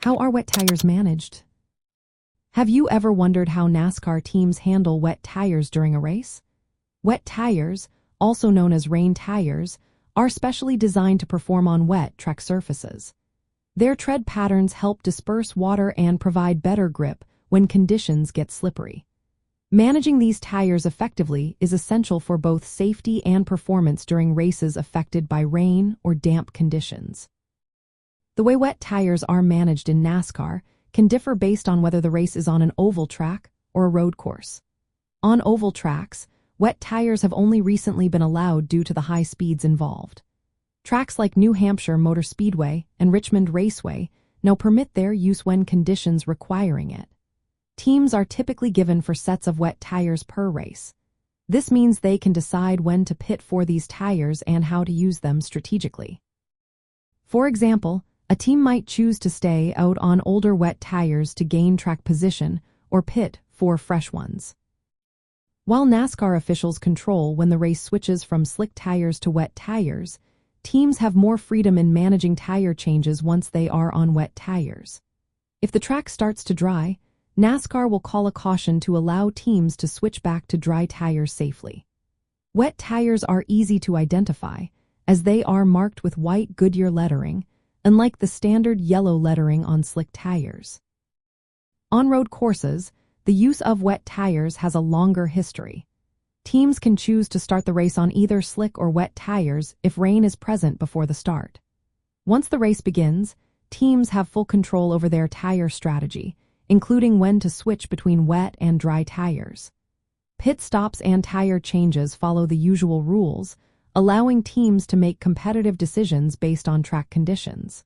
How are wet tires managed? Have you ever wondered how NASCAR teams handle wet tires during a race? Wet tires, also known as rain tires, are specially designed to perform on wet track surfaces. Their tread patterns help disperse water and provide better grip when conditions get slippery. Managing these tires effectively is essential for both safety and performance during races affected by rain or damp conditions. The way wet tires are managed in NASCAR can differ based on whether the race is on an oval track or a road course. On oval tracks, wet tires have only recently been allowed due to the high speeds involved. Tracks like New Hampshire Motor Speedway and Richmond Raceway now permit their use when conditions requiring it. Teams are typically given for sets of wet tires per race. This means they can decide when to pit for these tires and how to use them strategically. For example, a team might choose to stay out on older wet tires to gain track position or pit for fresh ones. While NASCAR officials control when the race switches from slick tires to wet tires, teams have more freedom in managing tire changes once they are on wet tires. If the track starts to dry, NASCAR will call a caution to allow teams to switch back to dry tires safely. Wet tires are easy to identify, as they are marked with white Goodyear lettering, unlike the standard yellow lettering on slick tires. On road courses, the use of wet tires has a longer history. Teams can choose to start the race on either slick or wet tires if rain is present before the start. Once the race begins, teams have full control over their tire strategy, including when to switch between wet and dry tires. Pit stops and tire changes follow the usual rules, allowing teams to make competitive decisions based on track conditions.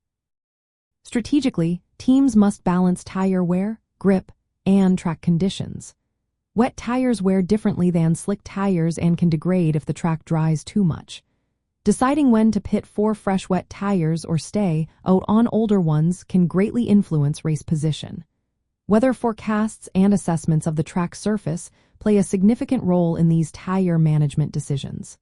Strategically, teams must balance tire wear, grip, and track conditions. Wet tires wear differently than slick tires and can degrade if the track dries too much. Deciding when to pit for fresh wet tires or stay out on older ones can greatly influence race position. Weather forecasts and assessments of the track surface play a significant role in these tire management decisions.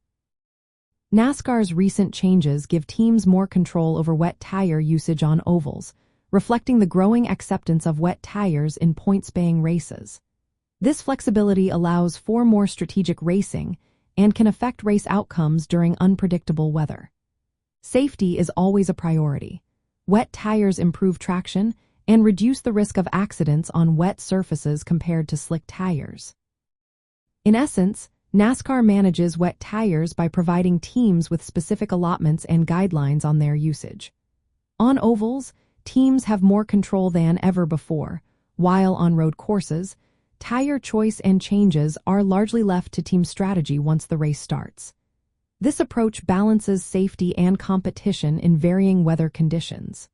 NASCAR's recent changes give teams more control over wet tire usage on ovals, reflecting the growing acceptance of wet tires in points-paying races. This flexibility allows for more strategic racing and can affect race outcomes during unpredictable weather. Safety is always a priority. Wet tires improve traction and reduce the risk of accidents on wet surfaces compared to slick tires. In essence, NASCAR manages wet tires by providing teams with specific allotments and guidelines on their usage. On ovals, teams have more control than ever before, while on road courses, tire choice and changes are largely left to team strategy once the race starts. This approach balances safety and competition in varying weather conditions.